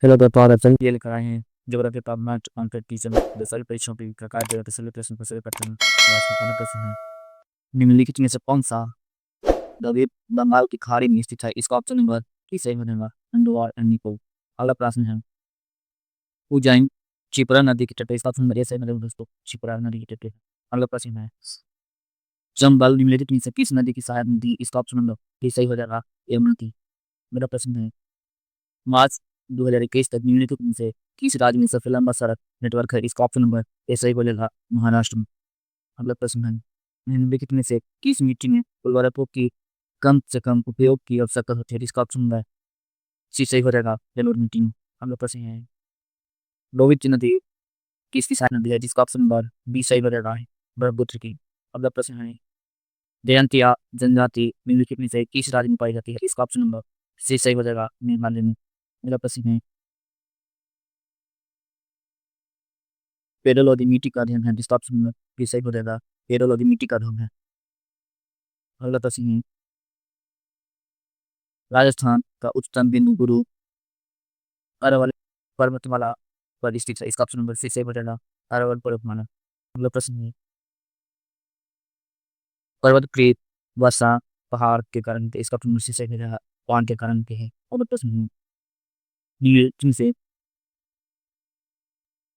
Hello दोस्तों, आज ये लेकर आए हैं ज्योग्राफी का मैथ कॉम्पिटिशन। दसवीं परीक्षाओं की प्रकार जो दसवीं प्रश्न पर पैटर्न आज का पहला प्रश्न है। निम्नलिखित में से कौन सा द्वीप बंगाल की खाड़ी में स्थित है? इसका ऑप्शन नंबर डी सही हो जाएगा, अंडमान और निकोबार। अगला प्रश्न है, उज्जैन क्षिप्रा नदी के तट पर। इसका ऑप्शन नंबर ए सही हो जाएगा दोस्तों, क्षिप्रा नदी के तट पे है। अगला प्रश्न है, चंबल निम्नलिखित में से किस नदी की सहायक नदी? इसका ऑप्शन नंबर डी सही हो जाएगा, यमुना। मेरा प्रश्न है, मार्च 2021 तक निम्नलिखित में से किस राज्य में सबसे लंबा सड़क नेटवर्क है? इसका ऑप्शन नंबर ए सही बोलेगा, महाराष्ट्र में। अगला प्रश्न है, निम्नलिखित में से किस मिट्टी में उर्वरकों की कम से कम उपयोग की आवश्यकता होती है? इसका ऑप्शन नंबर सी सही हो जाएगा, जलोढ़ मिट्टी में। अगला प्रश्न है, लोहित नदी किसकी सहायक नदी है? जिसका ऑप्शन नंबर बी सही हो जाएगा, ब्रह्मपुत्र की। अगला प्रश्न है, जयंतिया जनजाति निम्नलिखित में से किस राज्य में पाई जाती है? इसका ऑप्शन नंबर सी सही हो जाएगा, मेघालय में। अगला प्रश्न है, पेडोलॉजी मिट्टी का अध्ययन है। जिसका ऑप्शन नंबर बी सही हो जाएगा, पेडोलॉजी मिट्टी का अध्ययन है। अगला प्रश्न है, राजस्थान का उच्चतम बिंदु गुरु अरवल पर्वतमाला पर स्थित है। इसका ऑप्शन नंबर सी सही हो जाएगा, अरवल पर्वतमाला। अगला प्रश्न है, पर्वत के वर्षा पहाड़ के कारण के। इसका ऑप्शन नंबर सी सही हो जाएगा, पहाड़ के कारण के है। अगला प्रश्न है, निम्नलिखित में से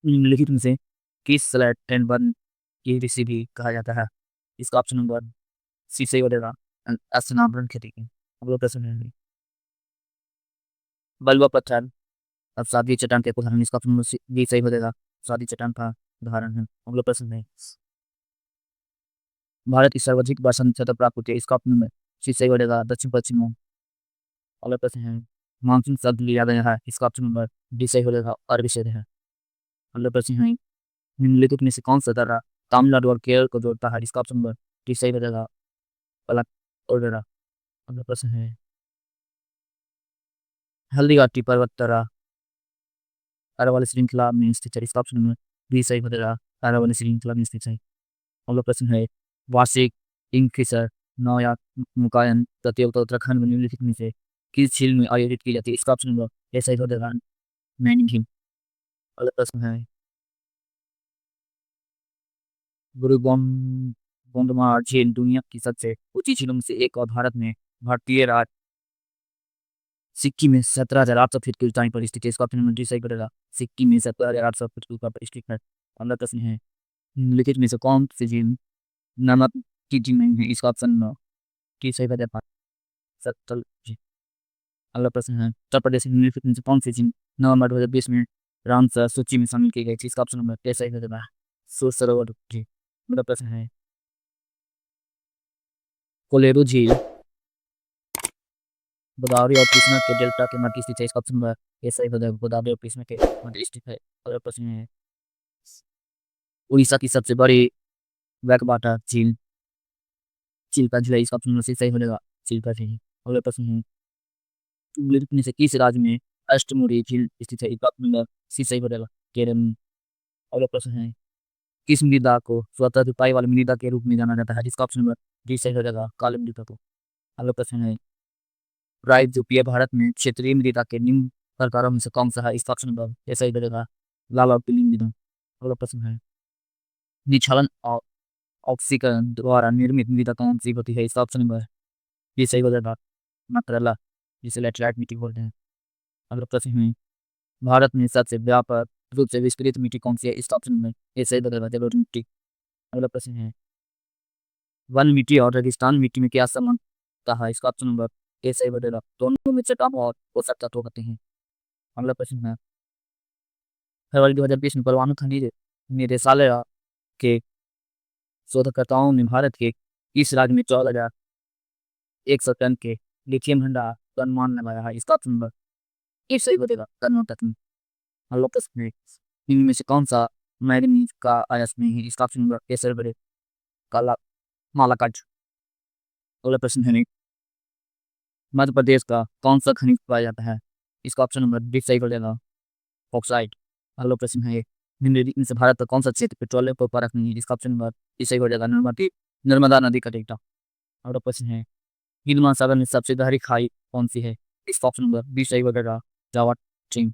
निम्नलिखित में से किस स्लैट एंड बर्न की ऋषि भी कहा जाता है? इसका ऑप्शन नंबर सी सही हो जाएगा, अस्नापरण खेती की। अगला प्रश्न है, बलुआ पत्थर अब सादी चट्टान के उदाहरण। इसका ऑप्शन नंबर बी सही हो जाएगा, सादी चट्टान का उदाहरण है। अगला प्रश्न है, भारत की सर्वाधिक वर्षा सतह प्राप्त होती है। इसका ऑप्शन नंबर सी सही हो जाएगा, दक्षिण पश्चिम में। अगला प्रश्न है, मानसून शब्द लिया गया है। इसका ऑप्शन नंबर डी सही हो जाएगा, अरबी से है। अगला प्रश्न है, निम्नलिखित में से कौन सा दर्रा तमिलनाडु और केरल को जोड़ता है? इसका ऑप्शन नंबर डी सही हो जाएगा, पलक और दर्रा। अगला प्रश्न है, हल्दीघाटी पर्वत दर्रा अरावली श्रृंखला में स्थित है। इसका ऑप्शन नंबर बी सही हो जाएगा, अरावली श्रृंखला में स्थित है। अगला प्रश्न है, वार्षिक किंगफिशर नौयाक मुकायन प्रतियोगिता उत्तराखंड में निम्नलिखित में से किस झील में आयोजित की जाती है? इसका ऑप्शन नंबर ए सही हो जाएगा, नैनी झील। अगला प्रश्न है, गुरु गोंडमार झील दुनिया की सबसे ऊंची झीलों में से एक और भारत में भारतीय राज्य सिक्किम में 17,800 फीट की ऊंचाई पर स्थित है। इसका ऑप्शन नंबर डी सही करेगा, सिक्किम में 17,800 फीट की ऊंचाई पर स्थित है। अगला प्रश्न है, निम्नलिखित में से कौन सी झील नमक की झील नहीं है? इसका ऑप्शन डी सही करेगा, सत्तल झील। अगला प्रश्न है, उत्तर प्रदेश की निम्नलिखित में से कौन सी झील नवंबर 2020 में रामसर सूची में शामिल की गई थी? इसका ऑप्शन नंबर ए सही करेगा, सूर सरोवर झील। अगला प्रश्न है, कोलेरू झील गोदावरी और कृष्णा के डेल्टा के मध्य स्थित है। इसका ऑप्शन नंबर ए सही हो जाएगा, गोदावरी और कृष्णा के मध्य स्थित है। अगला प्रश्न है, उड़ीसा की सबसे बड़ी बैकवाटर झील चिल्का झील है। इसका ऑप्शन नंबर सी सही हो जाएगा, चिल्का झील। अगला प्रश्न है, निम्नलिखित में से किस राज्य में अष्टमुड़ी झील स्थित है? इसका ऑप्शन नंबर सी सही हो जाएगा, केरल में। अगला प्रश्न है, किस मृदा को स्वतः रुपाई वाली मृदा के रूप में जाना जाता है? जिसका ऑप्शन नंबर डी सही हो जाएगा, काली मृदा को। अगला प्रश्न है, राइजोपिया भारत में क्षेत्रीय मृदा के निम्न प्रकारों में से कौन सा है? इसका ऑप्शन नंबर ए सही हो जाएगा, लाल और पीली मृदा। अगला प्रश्न है, निक्षालन और ऑक्सीकरण द्वारा निर्मित मृदा कौन सी होती है? इसका ऑप्शन नंबर बी सही हो जाएगा, मकरला, जिसे लैटेराइट मिट्टी बोलते हैं। अगला प्रश्न है, भारत में सबसे व्यापक रूप से विस्तृत मिट्टी कौन सी है? इसका ऑप्शन नंबर ए सही हो जाएगा, जलोढ़ मिट्टी। अगला प्रश्न है, वन मिट्टी और रेगिस्तान मिट्टी में क्या समानता है? इसका ऑप्शन नंबर ए सही हो जाएगा, दोनों में से कम और पोषक तत्व होते हैं। अगला प्रश्न है, फरवरी 2020 में परमाणु खनिज निदेशालय के शोधकर्ताओं ने भारत के इस राज्य में 14,100 टन के लिथियम भंडार का अनुमान लगाया है। इसका ऑप्शन नंबर ए सही हो जाएगा, कर्नाटक में। अगला प्रश्न है, इनमें में से कौन सा मैग्नीज का अयस्क नहीं है? इसका ऑप्शन नंबर ए सही हो जाएगा, काला मालाकाट। अगला प्रश्न है, मध्य प्रदेश का कौन सा खनिज पाया जाता है? इसका ऑप्शन नंबर डी सही हो जाएगा, बॉक्साइट। अगला प्रश्न है, निम्नलिखित में से भारत का कौन सा क्षेत्र पेट्रोलियम पर परख नहीं है? इसका ऑप्शन नंबर डी सही हो जाएगा, नर्मदा नदी का डेल्टा। अगला प्रश्न है, हिंद महासागर में सबसे गहरी खाई कौन सी है? इसका ऑप्शन नंबर बी सही हो जाएगा, जावा ट्रिंग।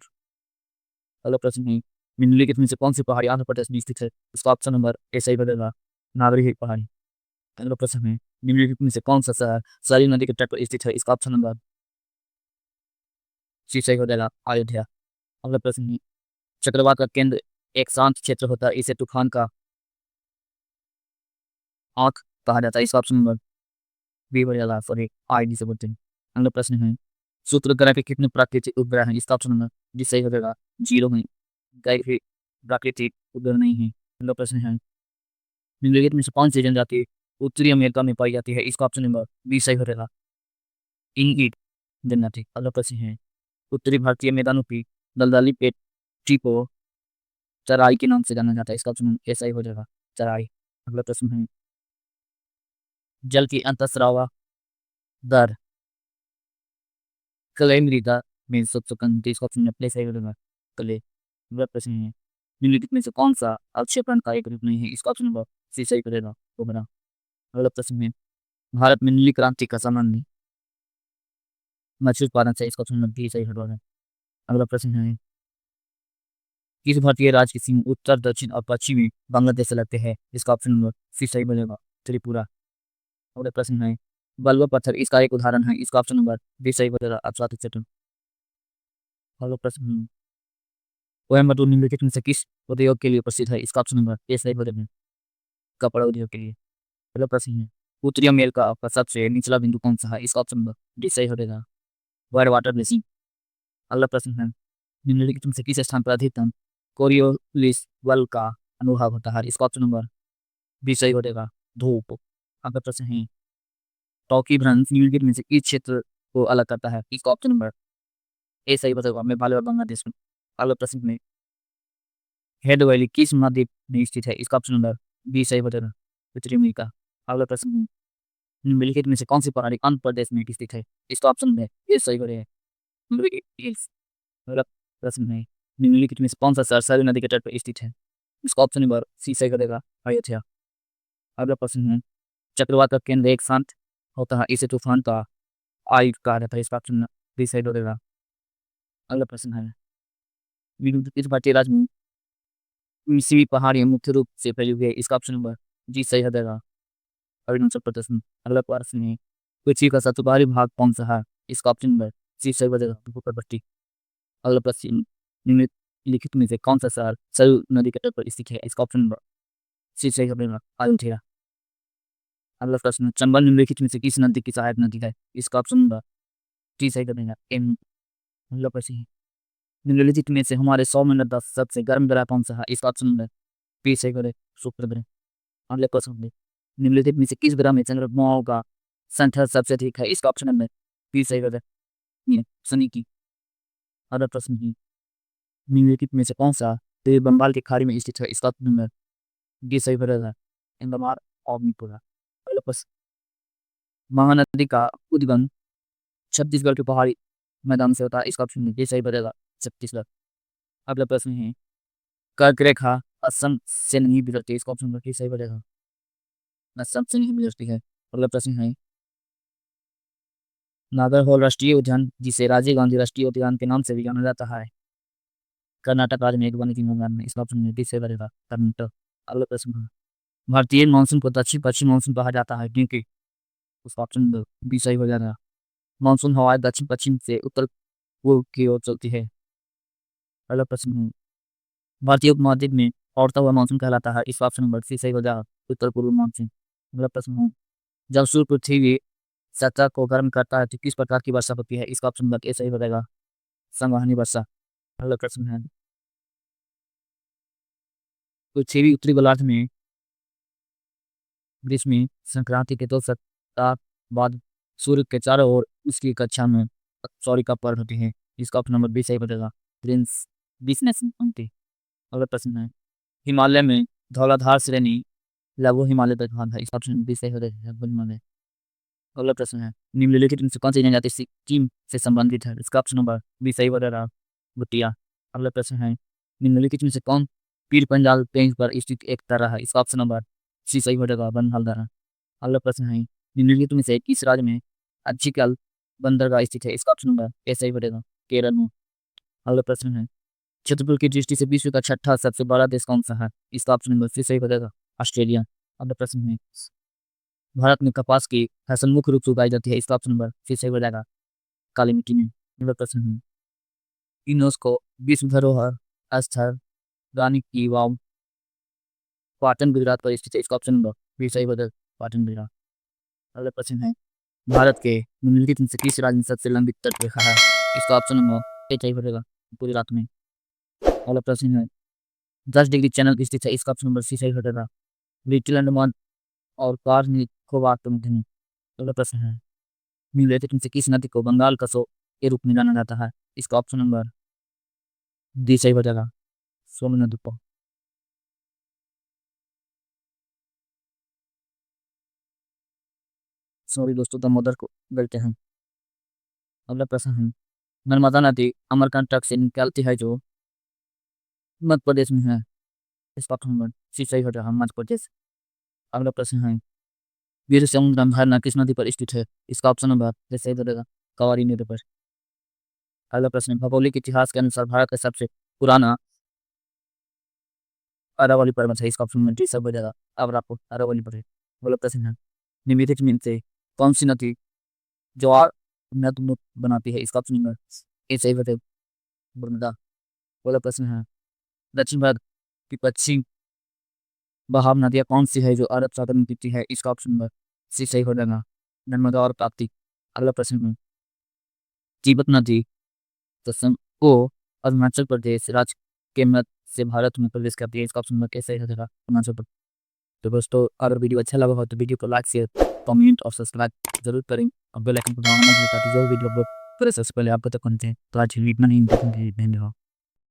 अगला प्रश्न है निम्नलिखित में से कौन सी पहाड़ी आंध्र प्रदेश में स्थित है? इसका ऑप्शन नंबर ए सही बनेगा नागरी पहाड़ी। अगला प्रश्न है निम्नलिखित में से कौन सा शहर सरयू नदी के तट पर स्थित है? इसका ऑप्शन नंबर सी सही हो जाएगा अयोध्या। अगला प्रश्न है चक्रवात का केंद्र एक शांत क्षेत्र होता है, इसे तूफान का आंख कहा जाता है। इसका ऑप्शन नंबर बी हो जाएगा सॉरी आई डी से बोलते हैं। अगला प्रश्न है शुक्र ग्रह के कितने प्राकृतिक उपग्रह हैं? इसका ऑप्शन नंबर डी सही हो जाएगा 0 है। कई भी प्राकृतिक उपग्रह नहीं है। अगला प्रश्न है निम्नलिखित में से कौन सी जनजाति उत्तरी अमेरिका में पाई जाती है? इसका ऑप्शन नंबर बी सही हो जाएगा इनइट जनजाति। अगला प्रश्न है उत्तरी भारतीय मैदानों की दलदली पेटी को चराई के नाम से जाना जाता है। इसका ऑप्शन ऐसा ही हो जाएगा चराई। अगला प्रश्न है जल की अंतःस्राव दर क्ले मृदा में सबसे कम इसका ऑप्शन प्लेस है हो जाएगा क्ले। अगला प्रश्न है निम्नलिखित में से कौन सा अवक्षेपण का एक रूप नहीं है? इसका ऑप्शन नंबर सी सही करेगा तो बना। अगला प्रश्न है भारत में नीली क्रांति का सामान्य मत्स्य उत्पादन से। इसका ऑप्शन नंबर बी सही हटवा है। अगला प्रश्न है किस भारतीय राज्य की सीमा उत्तर दक्षिण और पश्चिमी बांग्लादेश से लगते हैं? इसका ऑप्शन नंबर सी सही बनेगा त्रिपुरा। अगला प्रश्न है बलुआ पत्थर इसका एक उदाहरण है। इसका ऑप्शन नंबर बी सही बनेगा अक्षात क्षेत्र। अगला प्रश्न है कोयम्बटूर निम्नलिखित में से किस उद्योग के लिए प्रसिद्ध है? इसका ऑप्शन नंबर ए सही बनेगा कपड़ा उद्योग के लिए। अगला प्रश्न है उत्तरी अमेरिका का सबसे निचला बिंदु कौन सा है? इसका ऑप्शन नंबर डी सही हो जाएगा वाइड वाटर बेसिन। अगला प्रश्न है निम्नलिखित में से किस स्थान पर अधिकतम कोरियोलिस बल का अनुभव होता है? इसका ऑप्शन नंबर बी सही हो जाएगा धूप। अगला प्रश्न है टॉकी भ्रंश निम्नलिखित में से किस क्षेत्र को अलग करता है? इसका ऑप्शन नंबर ए सही बताएगा नेपाल और बांग्लादेश में। अगला प्रश्न में हेड वैली किस महाद्वीप में स्थित है? इसका ऑप्शन नंबर बी सही बताएगा उत्तरी अमेरिका। अगला प्रश्न में निम्नलिखित में से कौन सी पहाड़ी आंध्र प्रदेश में स्थित है? इसका ऑप्शन में ए सही हो जाएगा। अगला प्रश्न है निम्नलिखित में से कौन सा शहर सरयू नदी के तट पर स्थित है? इसका ऑप्शन नंबर सी सही करेगा अयोध्या। अगला प्रश्न है चक्रवात का केंद्र एक शांत होता है, इसे तूफान का आई कहा जाता है। इसका ऑप्शन बी सही हो जाएगा। अगला प्रश्न है किस भारतीय राज्य में मिसिमी पहाड़ियां मुख्य रूप से फैली हुई है? इसका ऑप्शन नंबर जी सही हो जाएगा अरुणाचल प्रदेश में। अगला प्रश्न है पृथ्वी का सबसे बाहरी भाग कौन सा है? इसका ऑप्शन नंबर सी सही हो जाएगा भूपृष्ठ। अगला प्रश्न निम्नलिखित में से कौन सा शहर सरयू नदी के तट पर स्थित है? इसका ऑप्शन नंबर सी सही हो जाएगा अयोध्या। अगला प्रश्न चंबल निम्नलिखित में से किस नदी की सहायक नदी है? इसका ऑप्शन नंबर टी सही कर देगा एम। अगला प्रश्न है निम्नलिखित में से हमारे 100 में 10 सबसे गर्म ग्रह कौन सा है? इसका ऑप्शन नंबर पी सही करे शुक्र ग्रह। अगले प्रश्न है निम्नलिखित में से किस ग्रह में चंद्रमाओं का संख्या सबसे अधिक है? इसका ऑप्शन नंबर पी सही करे शनि की। अगला प्रश्न है निम्नलिखित में से कौन सा देश बंगाल की खाड़ी में स्थित है? इसका ऑप्शन नंबर डी सही करेगा इंदमार और मिपुरा। अगला प्रश्न महानदी का उद्गम छत्तीसगढ़ के पहाड़ी मैदान से होता है। इसका ऑप्शन डी सही बनेगा छत्तीसगढ़। अगला प्रश्न है कर्क रेखा असम से नहीं गुजरती। इसका ऑप्शन डी सही बनेगा असम से नहीं गुजरती है। अगला प्रश्न है नागरहोल राष्ट्रीय उद्यान जिसे राजीव गांधी राष्ट्रीय उद्यान के नाम से भी जाना जाता है कर्नाटक राज्य में एक वन्य जीव में। इसका ऑप्शन डी सही बनेगा कर्नाटक। अगला प्रश्न है भारतीय मानसून को दक्षिण पश्चिम मानसून कहा जाता है क्योंकि उसका ऑप्शन बी सही हो जाएगा मानसून हवाएं दक्षिण पश्चिम से उत्तर पूर्व की ओर चलती है। अगला प्रश्न है भारतीय उपमहाद्वीप में औरता हुआ मानसून कहलाता है। इसका ऑप्शन नंबर सी सही हो जाएगा उत्तर पूर्व मानसून। अगला प्रश्न है जब सूर्य पृथ्वी सतह को गर्म करता है तो किस प्रकार की वर्षा होती है? इसका ऑप्शन नंबर ए सही हो जाएगा संवहनी वर्षा। अगला प्रश्न है पृथ्वी उत्तरी गोलार्ध में ग्रीष्म संक्रांति के 2 सप्ताह बाद सूर्य के चारों ओर उसकी कक्षा में सॉरी का पर्व होती है। इसका ऑप्शन नंबर बी सही बनेगा प्रिंस बिजनेस। अगला प्रश्न है हिमालय में धौलाधार श्रेणी लघु हिमालय तक भाग है। इसका ऑप्शन बी सही हो जाएगा लघु हिमालय। अगला प्रश्न है निम्नलिखित में से कौन सी जनजाति सिक्किम से संबंधित है? इसका ऑप्शन नंबर बी सही हो जाएगा भूटिया। अगला प्रश्न है निम्नलिखित में से कौन पीर पंजाल पेंच पर स्थित एक तरह है? इसका ऑप्शन नंबर सी सही हो जाएगा बंगाल। अगला प्रश्न है निम्नलिखित में से किस राज्य में अच्छीकल बंदरगाह स्थित है? इसका ऑप्शन नंबर ए सही हो जाएगा केरल में। अगला प्रश्न है क्षेत्रफल की दृष्टि से विश्व का छठा सबसे बड़ा देश कौन सा है? इसका ऑप्शन नंबर सी सही हो जाएगा, ऑस्ट्रेलिया। अगला प्रश्न है, भारत में कपास की फसल मुख्य रूप से उगाई जाती है। इसका ऑप्शन नंबर सी सही हो जाएगा, काली मिट्टी में। अगला प्रश्न है, यूनेस्को विश्व धरोहर स्थल रानी की वाव पाटन गुजरात पर स्थित है। इसका ऑप्शन नंबर बी सही हो जाएगा, पाटन गुजरात। अगला प्रश्न है, भारत के निम्नलिखित में से किस राज्य में सबसे लंबी तटरेखा है? इसका ऑप्शन नंबर ए सही हो जाएगा, गुजरात में। अगला प्रश्न है, 10 डिग्री चैनल स्थित है। इसका ऑप्शन नंबर सी सही हो जाएगा, लिटिल अंडमान और कार निकोबार के मध्य में। अगला प्रश्न है, निम्नलिखित में से किस नदी को बंगाल का सो के रूप में जाना जाता है? इसका ऑप्शन नंबर डी सही हो जाएगा, सोन नदी को। सॉरी दोस्तों, दामोदर को गलते हैं। अगला प्रश्न है, नर्मदा नदी अमरकंटक से निकलती है जो मध्य प्रदेश में है। इसका ऑप्शन नंबर सी सही हो जाएगा, मध्य प्रदेश। अगला प्रश्न है, वीर समुद्रम झरना किस नदी पर स्थित है? इसका ऑप्शन नंबर डी सही हो जाएगा, कावेरी नदी पर। अगला प्रश्न है, भौगोलिक इतिहास के अनुसार भारत का सबसे पुराना अरावली पर्वत है। इसका ऑप्शन नंबर डी सही हो जाएगा, अरावली अरावली पर्वत। अगला प्रश्न है, निम्नलिखित में से कौन सी नदी ज्वार नद बनाती है? इसका ऑप्शन नंबर ए सही हो जाएगा, नर्मदा। अगला प्रश्न है, दक्षिण भारत की पश्चिम बहाव नदियाँ कौन सी है जो अरब सागर में गिरती है? इसका ऑप्शन नंबर सी सही हो जाएगा, नर्मदा और ताप्ती। अगला प्रश्न है, तिब्बत नदी तसम को अरुणाचल प्रदेश राज्य के मध्य से भारत में प्रवेश करती है। इसका ऑप्शन नंबर कैसे हो जाएगा, अरुणाचल प्रदेश। तो दोस्तों, अगर वीडियो अच्छा लगा हो तो वीडियो को लाइक शेयर कमेंट और सब्सक्राइब जरूर करें और बेल आइकन को दबाना ना भूलें ताकि जो वीडियो अपलोड करें सबसे पहले आपको तक पहुंचे। तो आज इतना ही, धन्यवाद।